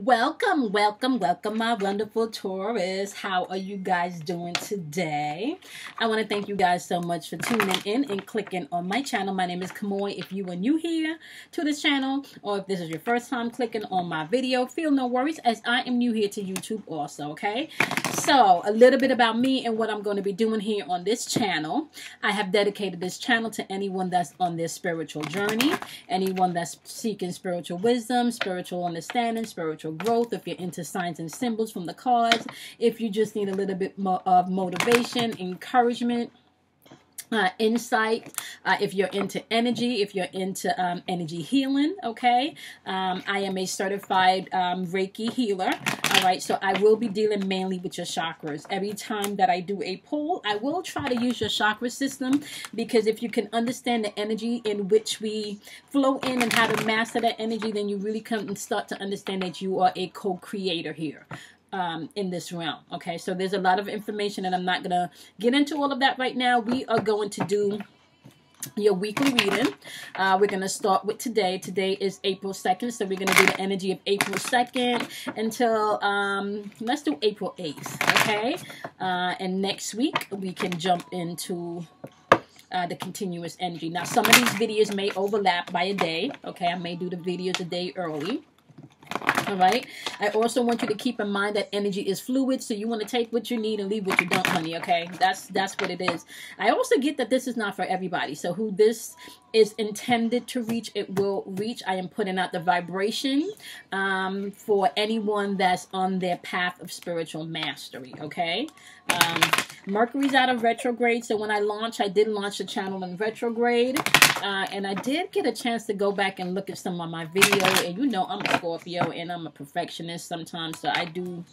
Welcome, welcome, welcome, my wonderful Taurus. How are you guys doing today? I want to thank you guys so much for tuning in and clicking on my channel. My name is Kamoy. If you are new here to this channel, or if this is your first time clicking on my video, feel no worries, as I am new here to YouTube also, okay? So, a little bit about me and what I'm going to be doing here on this channel. I have dedicated this channel to anyone that's on their spiritual journey, anyone that's seeking spiritual wisdom, spiritual understanding, spiritual growth, if you're into signs and symbols from the cards, if you just need a little bit more of motivation, encouragement, insight, if you're into energy, if you're into energy healing, okay? I am a certified Reiki healer, all right? So I will be dealing mainly with your chakras. Every time that I do a pull, I will try to use your chakra system, because if you can understand the energy in which we flow in and how to master that energy, then you really come and start to understand that you are a co-creator here. In this realm. Okay, so there's a lot of information and I'm not gonna get into all of that right now. We are going to do your weekly reading. We're going to start with today. Today is April 2nd, so we're going to do the energy of April 2nd until let's do April 8th, okay? And next week we can jump into the continuous energy. Now some of these videos may overlap by a day, okay? I may do the videos a day early. All right. I also want you to keep in mind that energy is fluid, so you want to take what you need and leave what you don't, honey. Okay, that's what it is. I also get that this is not for everybody. So who this is intended to reach, it will reach. I am putting out the vibration for anyone that's on their path of spiritual mastery. Okay. Mercury's out of retrograde, so when I did launch the channel in retrograde, and I did get a chance to go back and look at some of my videos, and you know I'm a Scorpio and I'm a perfectionist sometimes, so I do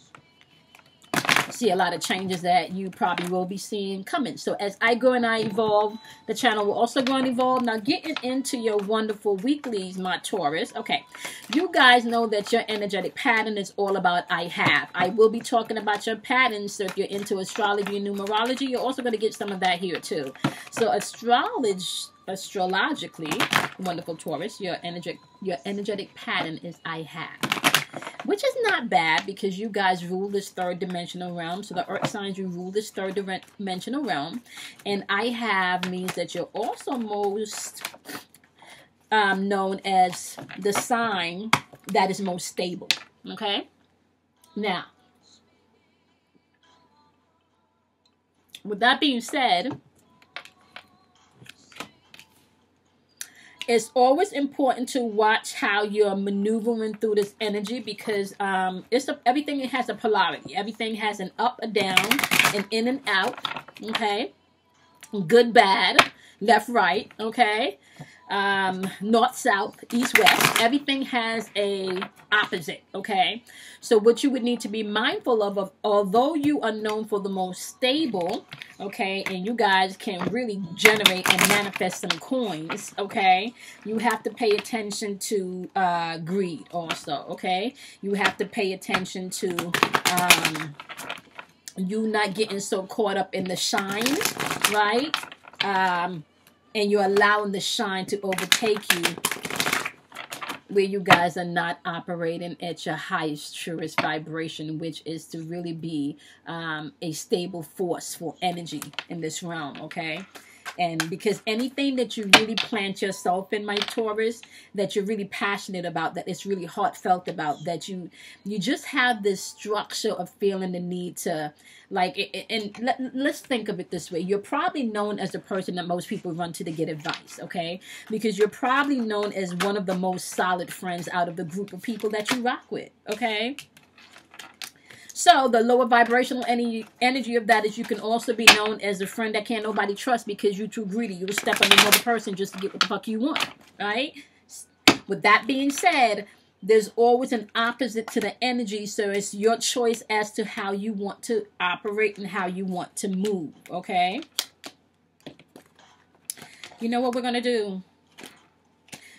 see a lot of changes that you probably will be seeing coming. So as I go and I evolve, the channel will also go and evolve. Now getting into your wonderful weeklies, my Taurus. Okay, you guys know that your energetic pattern is all about I have. I will be talking about your patterns, so if you're into astrology and numerology, you're also going to get some of that here too. So astrologically, wonderful Taurus, your energetic pattern is I have. Which is not bad, because you guys rule this third dimensional realm. So the earth signs, you rule this third dimensional realm. And I have means that you're also most known as the sign that is most stable. Okay? Now, with that being said, it's always important to watch how you're maneuvering through this energy, because everything has a polarity. Everything has an up, a down, an in and out, okay? Good, bad, left, right, okay? North, south, east, west. Everything has a opposite, okay? So what you would need to be mindful of, although you are known for the most stable, okay, and you guys can really generate and manifest some coins, okay, you have to pay attention to greed also, okay? You have to pay attention to you not getting so caught up in the shine, right? And you're allowing the shine to overtake you, where you guys are not operating at your highest, truest vibration, which is to really be a stable force for energy in this realm, okay? And because anything that you really plant yourself in, my Taurus, that you're really passionate about, that it's really heartfelt about, that you just have this structure of feeling the need to, like, let's think of it this way. You're probably known as the person that most people run to get advice, okay? Because you're probably known as one of the most solid friends out of the group of people that you rock with, okay? So the lower vibrational energy of that is you can also be known as a friend that can't nobody trust, because you're too greedy. You'll step on another person just to get what the fuck you want, right? With that being said, there's always an opposite to the energy, so it's your choice as to how you want to operate and how you want to move, okay? You know what we're going to do?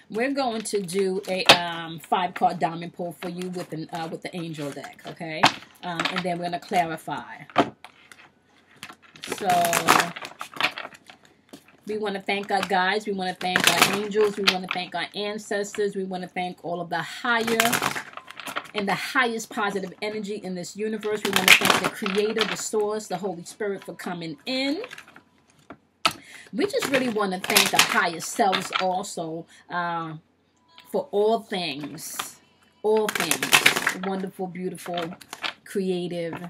We're going to do a 5-card diamond pull for you with the angel deck, okay? And then we're going to clarify. So we want to thank our guides. We want to thank our angels. We want to thank our ancestors. We want to thank all of the higher and the highest positive energy in this universe. We want to thank the Creator, the Source, the Holy Spirit for coming in. We just really want to thank our higher selves also for all things, wonderful, beautiful, creative,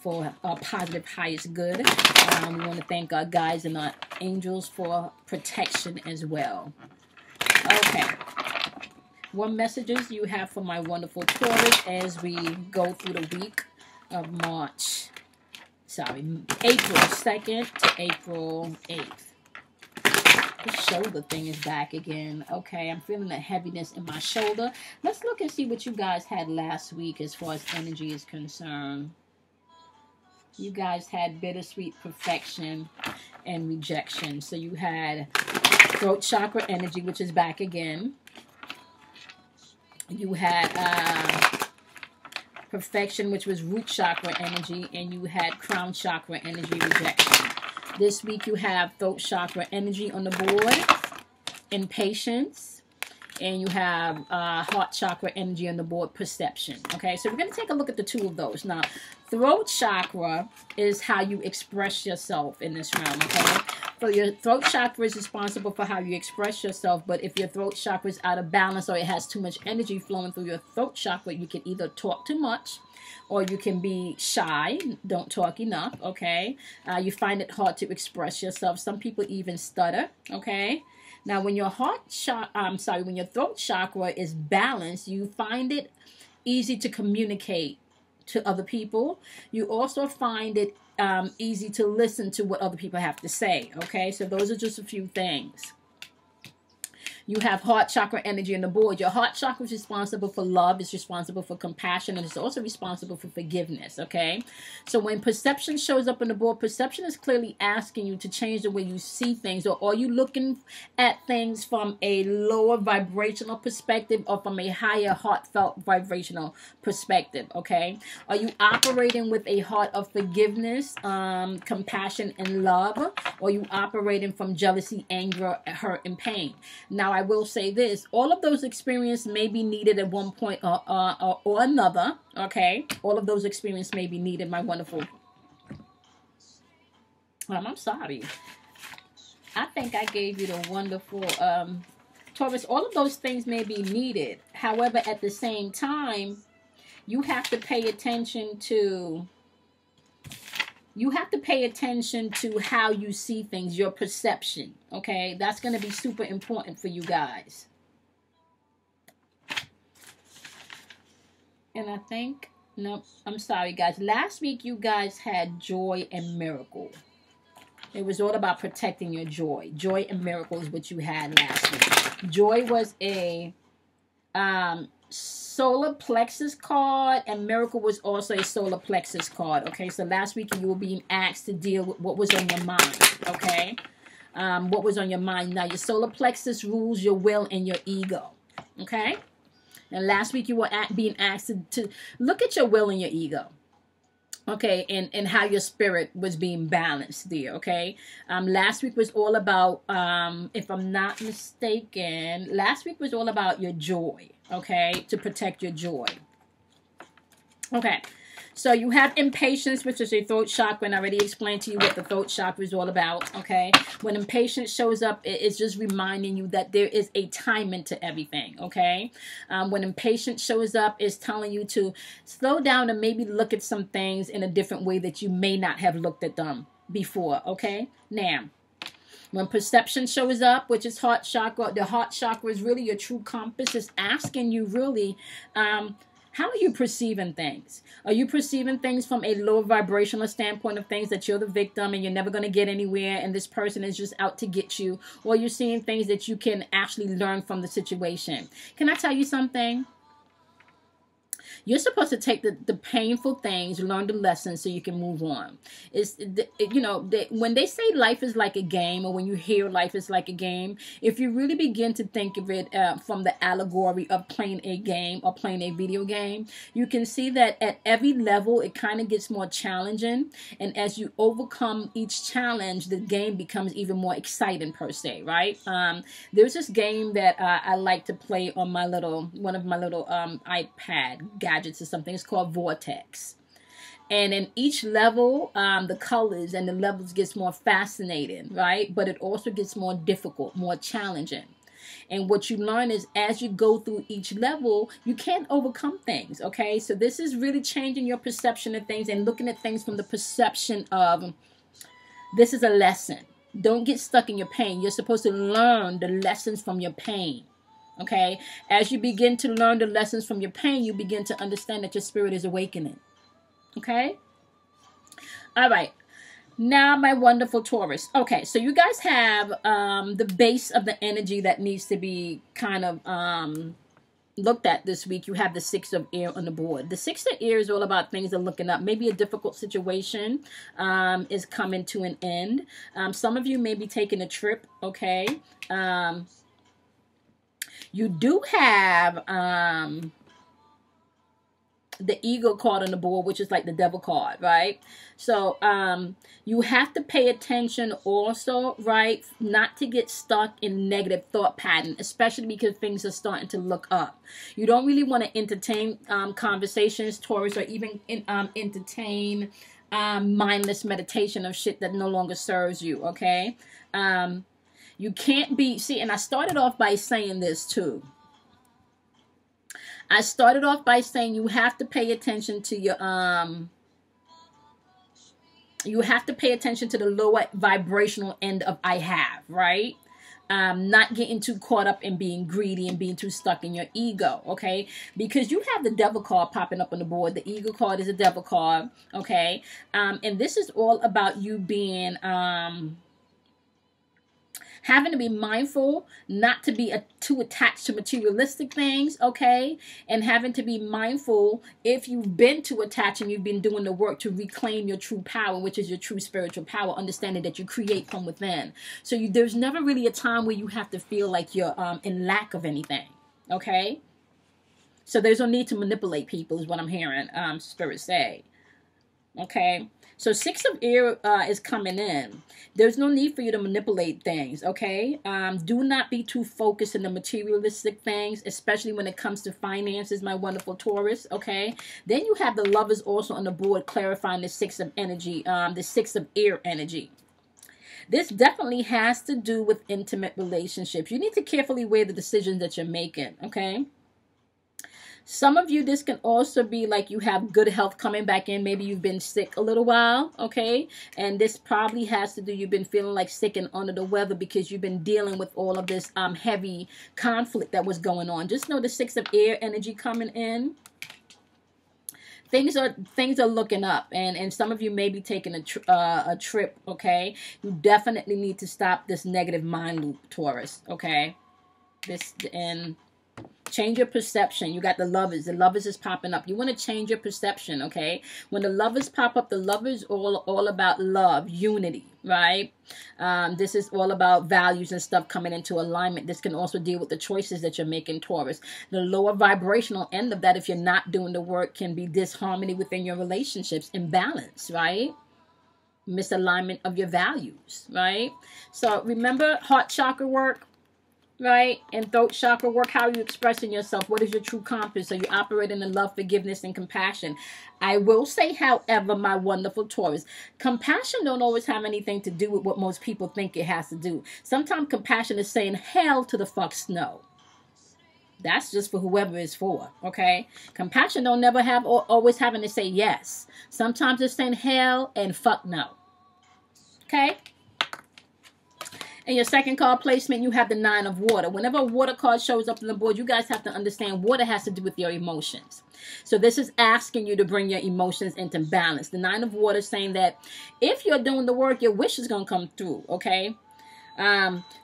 for our positive highest good. We want to thank our guides and our angels for protection as well. Okay. What messages you have for my wonderful Taurus as we go through the week of April 2nd to April 8th. The shoulder thing is back again. Okay, I'm feeling a heaviness in my shoulder. Let's look and see what you guys had last week as far as energy is concerned. You guys had bittersweet perfection and rejection. So you had throat chakra energy, which is back again. You had perfection, which was root chakra energy, and you had crown chakra energy rejection. This week you have throat chakra energy on the board, impatience, and you have heart chakra energy on the board, perception. Okay, so we're going to take a look at the two of those. Now, throat chakra is how you express yourself in this realm, okay? So your throat chakra is responsible for how you express yourself, but if your throat chakra is out of balance or it has too much energy flowing through your throat chakra, you can either talk too much or you can be shy, don't talk enough, okay? You find it hard to express yourself. Some people even stutter, okay? Now, when your when your throat chakra is balanced, you find it easy to communicate to other people. You also find it easy to listen to what other people have to say, okay? So those are just a few things. You have heart chakra energy on the board. Your heart chakra is responsible for love. It's responsible for compassion. And it's also responsible for forgiveness, okay? So when perception shows up on the board, perception is clearly asking you to change the way you see things. Or are you looking at things from a lower vibrational perspective or from a higher heartfelt vibrational perspective, okay? Are you operating with a heart of forgiveness, compassion, and love? Or are you operating from jealousy, anger, hurt, and pain? Now, I will say this, all of those experiences may be needed at one point or another, okay? All of those experiences may be needed, my wonderful. I'm sorry. I think I gave you the wonderful, Taurus, all of those things may be needed. However, at the same time, you have to pay attention to... You have to pay attention to how you see things, your perception, okay? That's going to be super important for you guys. And I think, no, I'm sorry, guys. Last week, you guys had joy and miracle. It was all about protecting your joy. Joy and miracle is what you had last week. Joy was a solar plexus card, and miracle was also a solar plexus card. Okay, so last week you were being asked to deal with what was on your mind. Okay, what was on your mind. Now your solar plexus rules your will and your ego. Okay, and last week you were being asked to look at your will and your ego. Okay, and how your spirit was being balanced there, okay? Last week was all about, if I'm not mistaken, last week was all about your joy, okay? To protect your joy. Okay, so you have impatience, which is your throat chakra, and I already explained to you what the throat chakra is all about, okay? When impatience shows up, it's just reminding you that there is a timing to everything, okay? When impatience shows up, it's telling you to slow down and maybe look at some things in a different way that you may not have looked at them before, okay? Now, when perception shows up, which is heart chakra, the heart chakra is really your true compass. It's asking you really, how are you perceiving things? Are you perceiving things from a low vibrational standpoint of things that you're the victim and you're never going to get anywhere and this person is just out to get you? Or you're seeing things that you can actually learn from the situation? Can I tell you something? You're supposed to take the painful things, learn the lessons so you can move on. When they say life is like a game, or when you hear life is like a game, if you really begin to think of it from the allegory of playing a game or playing a video game, you can see that at every level, it kind of gets more challenging. And as you overcome each challenge, the game becomes even more exciting per se, right? There's this game that I like to play on one of my little iPad gadgets or something. It's called Vortex. And in each level, the colors and the levels gets more fascinating, right? But it also gets more difficult, more challenging. And what you learn is as you go through each level, you can't overcome things, okay? So this is really changing your perception of things and looking at things from the perception of, this is a lesson. Don't get stuck in your pain. You're supposed to learn the lessons from your pain, okay? As you begin to learn the lessons from your pain, you begin to understand that your spirit is awakening, okay? All right. Now, my wonderful Taurus. Okay, so you guys have the base of the energy that needs to be kind of looked at this week. You have the Six of Air on the board. The Six of Air is all about things that are looking up. Maybe a difficult situation is coming to an end. Some of you may be taking a trip, okay? You do have the ego card on the board, which is like the devil card, right? So you have to pay attention also, right, not to get stuck in negative thought pattern, especially because things are starting to look up. You don't really want to entertain conversations, Taurus, or even entertain mindless meditation of shit that no longer serves you, okay? You can't be, see, and I started off by saying this too. I started off by saying you have to pay attention to your, you have to pay attention to the lower vibrational end of I have, right? Not getting too caught up in being greedy and being too stuck in your ego, okay? Because you have the devil card popping up on the board. The ego card is a devil card, okay? And this is all about you being, having to be mindful not to be too attached to materialistic things, okay? And having to be mindful if you've been too attached and you've been doing the work to reclaim your true power, which is your true spiritual power, understanding that you create from within. So there's never really a time where you have to feel like you're in lack of anything, okay? So there's no need to manipulate people is what I'm hearing Spirit say, okay? So Six of Air is coming in. There's no need for you to manipulate things, okay? Do not be too focused on the materialistic things, especially when it comes to finances, my wonderful Taurus, okay? Then you have the Lovers also on the board clarifying the Six of Energy, the Six of Air energy. This definitely has to do with intimate relationships. You need to carefully weigh the decisions that you're making, okay? Some of you, this can also be like you have good health coming back in. Maybe you've been sick a little while, okay? And this probably has to do, you've been feeling like sick and under the weather because you've been dealing with all of this heavy conflict that was going on. Just know the Six of Air energy coming in. Things are looking up, and some of you may be taking a trip, okay? You definitely need to stop this negative mind loop, Taurus, okay? Change your perception. You got the Lovers. The Lovers is popping up. You want to change your perception, okay? When the Lovers pop up, the Lovers all about love, unity, right? This is all about values and stuff coming into alignment. This can also deal with the choices that you're making, Taurus. The lower vibrational end of that, if you're not doing the work, can be disharmony within your relationships, imbalance, right? Misalignment of your values, right? So remember heart chakra work, right? And throat chakra work. How are you expressing yourself? What is your true compass? Are you operating in love, forgiveness, and compassion? I will say, however, my wonderful Taurus, compassion don't always have anything to do with what most people think it has to do. Sometimes compassion is saying hell to the fucks no. That's just for whoever it's for, okay? Compassion don't never have or always having to say yes. Sometimes it's saying hell and fuck no, okay? In your second card placement, you have the Nine of Water. Whenever a water card shows up on the board, you guys have to understand water has to do with your emotions. So this is asking you to bring your emotions into balance. The Nine of Water is saying that if you're doing the work, your wish is going to come through, okay?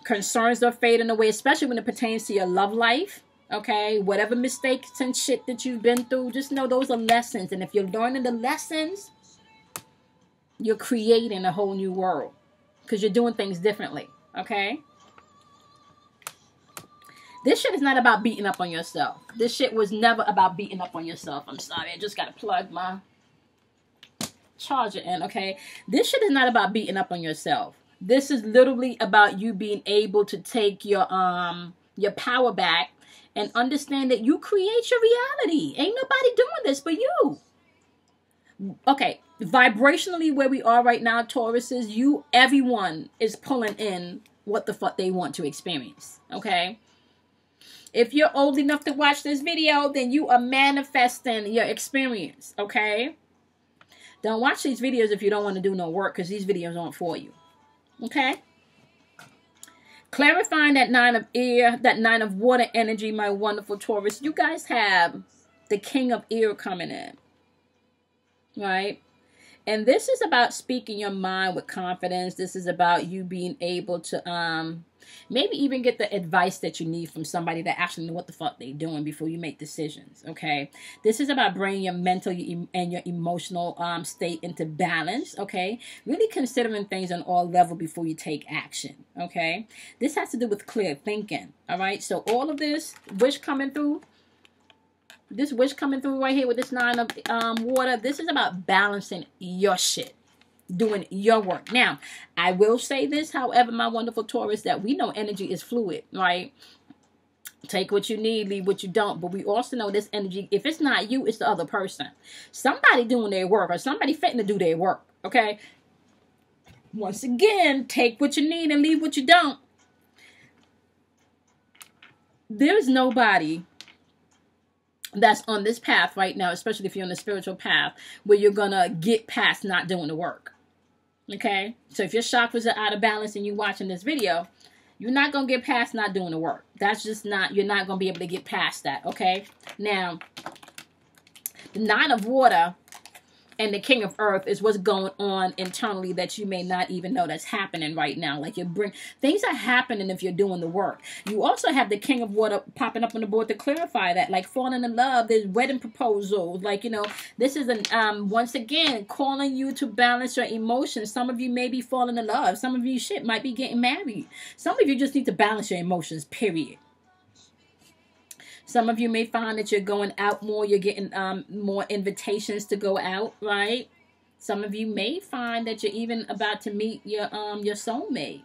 Concerns are fading away, especially when it pertains to your love life, okay? Whatever mistakes and shit that you've been through, just know those are lessons. And if you're learning the lessons, you're creating a whole new world because you're doing things differently. Okay? This shit is not about beating up on yourself. This shit was never about beating up on yourself. I'm sorry. I just got to plug my charger in, okay? This shit is not about beating up on yourself. This is literally about you being able to take your power back and understand that you create your reality. Ain't nobody doing this but you. Okay, vibrationally where we are right now, Tauruses, everyone is pulling in what the fuck they want to experience, okay? If you're old enough to watch this video, then you are manifesting your experience, okay? Don't watch these videos if you don't want to do no work, because these videos aren't for you, okay? Clarifying that 9 of air, that 9 of water energy, my wonderful Taurus. You guys have the King of Air coming in, right? And this is about speaking your mind with confidence. This is about you being able to maybe even get the advice that you need from somebody that actually know what the fuck they're doing before you make decisions, okay? This is about bringing your mental and your emotional state into balance, okay? Really considering things on all levels before you take action, okay? This has to do with clear thinking, all right? So all of this wish coming through, right here with this 9 of water, this is about balancing your shit, doing your work. Now, I will say this, however, my wonderful Taurus, that we know energy is fluid, right? Take what you need, leave what you don't. But we also know this energy, if it's not you, it's the other person. Somebody doing their work, or somebody fitting to do their work, okay? Once again, take what you need and leave what you don't. There's nobody that's on this path right now, especially if you're on the spiritual path, where you're gonna get past not doing the work, okay? So if your chakras are out of balance and you're watching this video, you're not gonna get past not doing the work. That's just not, you're not gonna be able to get past that, okay? Now, the 9 of water and the King of Earth is what's going on internally that you may not even know that's happening right now. Like things are happening if you're doing the work. You also have the King of Water popping up on the board to clarify that, like falling in love. There's wedding proposals. Like, you know, this is once again calling you to balance your emotions. Some of you may be falling in love. Some of you might be getting married. Some of you just need to balance your emotions, period. Some of you may find that you're going out more. You're getting more invitations to go out, right? Some of you may find that you're even about to meet your soulmate.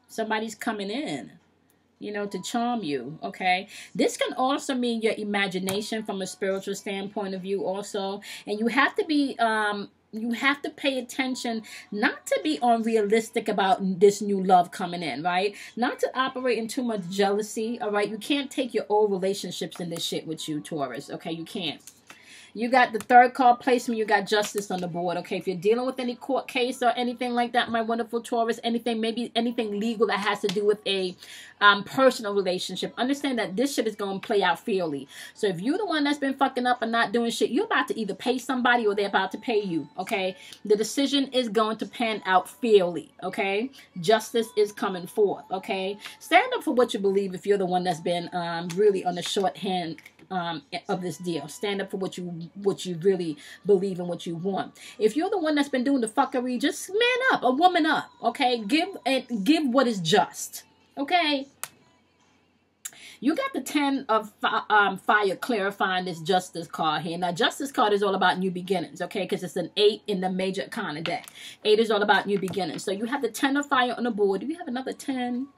Somebody's coming in, you know, to charm you, okay? This can also mean your imagination from a spiritual standpoint of view also. And you have to be... you have to pay attention not to be unrealistic about this new love coming in, right? Not to operate in too much jealousy, all right? You can't take your old relationships in this shit with you, Taurus, okay? You can't. You got the 3rd card placement. You got justice on the board, okay? If you're dealing with any court case or anything like that, my wonderful Taurus, maybe anything legal that has to do with a personal relationship, understand that this shit is going to play out fairly. So if you're the one that's been fucking up and not doing shit, you're about to either pay somebody or they're about to pay you, okay? The decision is going to pan out fairly, okay? Justice is coming forth, okay? Stand up for what you believe if you're the one that's been really on the shorthand of this deal. Stand up for what you really believe and what you want. If you're the one that's been doing the fuckery, just man up, a woman up, okay? Give what is just, okay? You got the 10 of fire clarifying this justice card here. Now, justice card is all about new beginnings, okay? Because it's an 8 in the major arcana deck. 8 is all about new beginnings. So you have the 10 of fire on the board. Do you have another 10?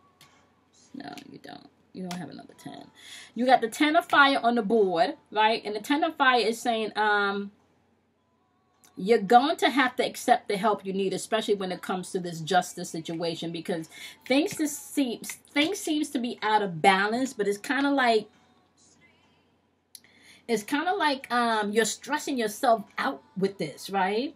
No, you don't. You don't have another 10. You got the 10 of fire on the board, right? And the 10 of fire is saying you're going to have to accept the help you need, especially when it comes to this justice situation, because things seems to be out of balance, but it's kind of like you're stressing yourself out with this, right?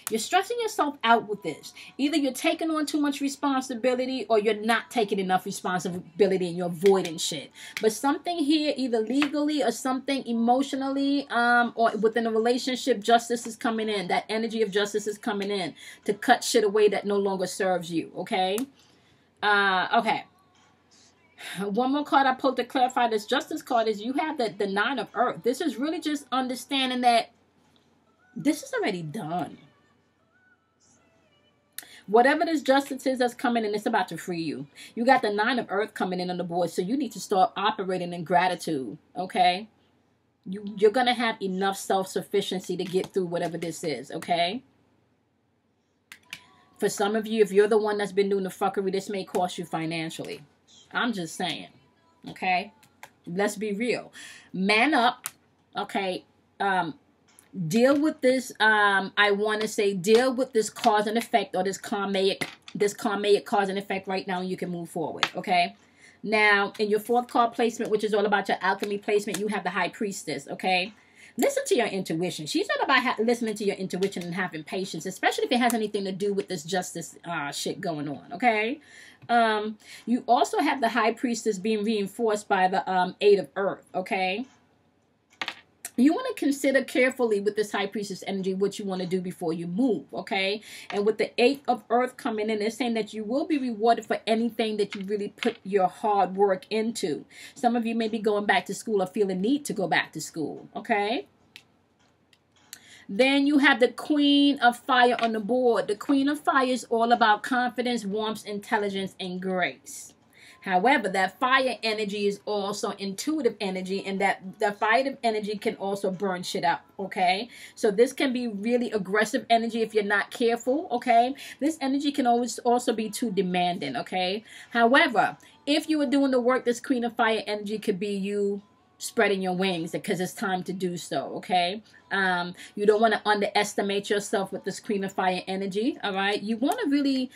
You're stressing yourself out with this. Either you're taking on too much responsibility or you're not taking enough responsibility and you're avoiding shit. But something here, either legally or something emotionally or within a relationship, justice is coming in. That energy of justice is coming in to cut shit away that no longer serves you, okay? Okay. One more card I pulled to clarify this justice card is you have the 9 of Earth. This is really just understanding that this is already done. Whatever this justice is that's coming in, it's about to free you. You got the 9 of Earth coming in on the board, so you need to start operating in gratitude, okay? You're going to have enough self-sufficiency to get through whatever this is, okay? For some of you, if you're the one that's been doing the fuckery, this may cost you financially. I'm just saying, okay? Let's be real. Man up, okay? Deal with this, I want to say, deal with this cause and effect, or this karmic cause and effect right now, and you can move forward, okay? Now, in your fourth card placement, which is all about your alchemy placement, you have the High Priestess, okay? Listen to your intuition. She's not about listening to your intuition and having patience, especially if it has anything to do with this justice shit going on, okay? You also have the High Priestess being reinforced by the Eight of Earth, okay? You want to consider carefully with this High Priestess energy what you want to do before you move, okay? And with the Eight of Earth coming in, it's saying that you will be rewarded for anything that you really put your hard work into. Some of you may be going back to school or feel a need to go back to school, okay? Then you have the Queen of Fire on the board. The Queen of Fire is all about confidence, warmth, intelligence, and grace. However, that fire energy is also intuitive energy, and that the fire energy can also burn shit up, okay? So this can be really aggressive energy if you're not careful, okay? This energy can always also be too demanding, okay? However, if you are doing the work, this Queen of Fire energy could be you spreading your wings because it's time to do so, okay? You don't want to underestimate yourself with this Queen of Fire energy, all right? You want to really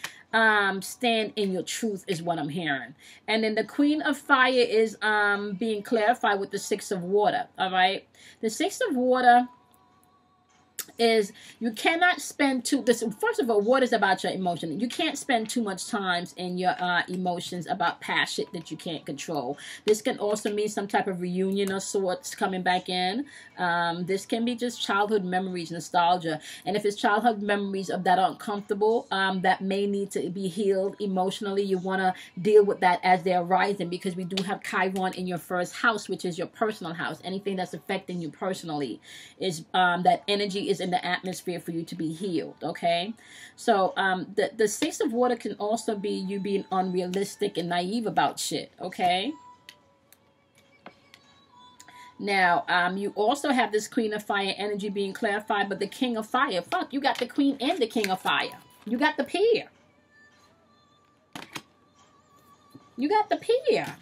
stand in your truth is what I'm hearing. And then the Queen of Fire is being clarified with the Six of Water, all right? The Six of Water is you cannot spend first of all, what is about your emotion? You can't spend too much time in your emotions about past shit that you can't control. This can also mean some type of reunion of sorts coming back in. This can be just childhood memories, nostalgia. And if it's childhood memories of that uncomfortable, that may need to be healed emotionally, you want to deal with that as they're arising, because we do have Chiron in your first house, which is your personal house. Anything that's affecting you personally is that energy is in the atmosphere for you to be healed, okay? So the Six of Water can also be you being unrealistic and naive about shit, okay? Now, you also have this Queen of Fire energy being clarified, but the King of Fire, fuck, you got the Queen and the King of Fire. You got the pair. You got the pair.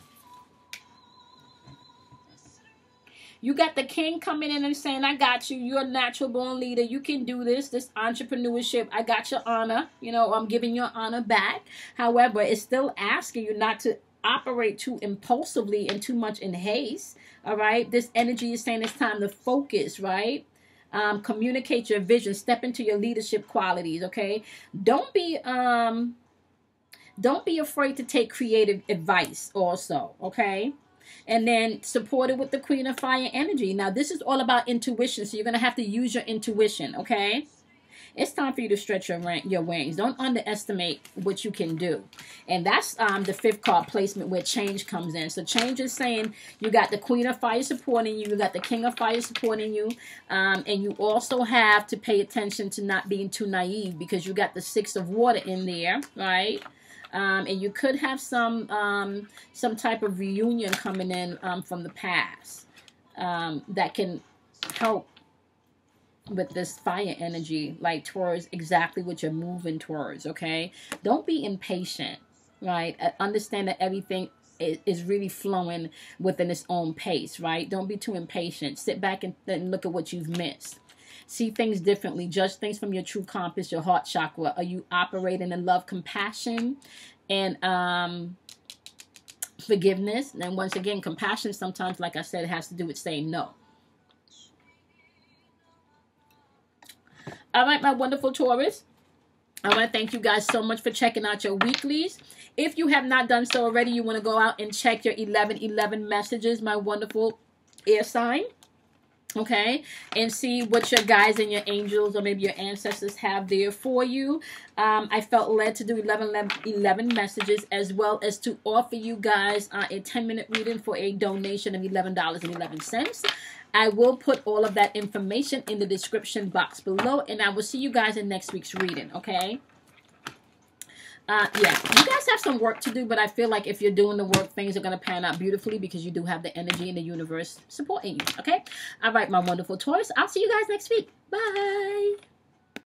You got the King coming in and saying, I got you. You're a natural born leader. You can do this entrepreneurship. I got your honor. You know, I'm giving your honor back. However, it's still asking you not to operate too impulsively and too much in haste. All right. This energy is saying it's time to focus, right? Communicate your vision. Step into your leadership qualities. Okay. Don't be afraid to take creative advice also. Okay. And then support it with the Queen of Fire energy. Now, this is all about intuition, so you're going to have to use your intuition, okay? It's time for you to stretch your wings. Don't underestimate what you can do. And that's the fifth card placement where change comes in. So change is saying you got the Queen of Fire supporting you. You got the King of Fire supporting you. And you also have to pay attention to not being too naive, because you got the Six of Water in there, right? And you could have some type of reunion coming in from the past that can help with this fire energy, like towards exactly what you're moving towards, okay? Don't be impatient, right? Understand that everything is really flowing within its own pace, right? Don't be too impatient. Sit back and look at what you've missed. See things differently. Judge things from your true compass, your heart chakra. Are you operating in love, compassion, and forgiveness? And once again, compassion sometimes, like I said, has to do with saying no. All right, my wonderful Taurus. I want to thank you guys so much for checking out your weeklies. If you have not done so already, you want to go out and check your 1111 messages, my wonderful air sign. Okay, and see what your guides and your angels or maybe your ancestors have there for you. I felt led to do 11 messages, as well as to offer you guys a 10-minute reading for a donation of $11.11. I will put all of that information in the description box below, and I will see you guys in next week's reading, okay? Yeah, you guys have some work to do, but I feel like if you're doing the work, things are going to pan out beautifully, because you do have the energy in the universe supporting you, okay? All right, my wonderful Taurus. I'll see you guys next week. Bye.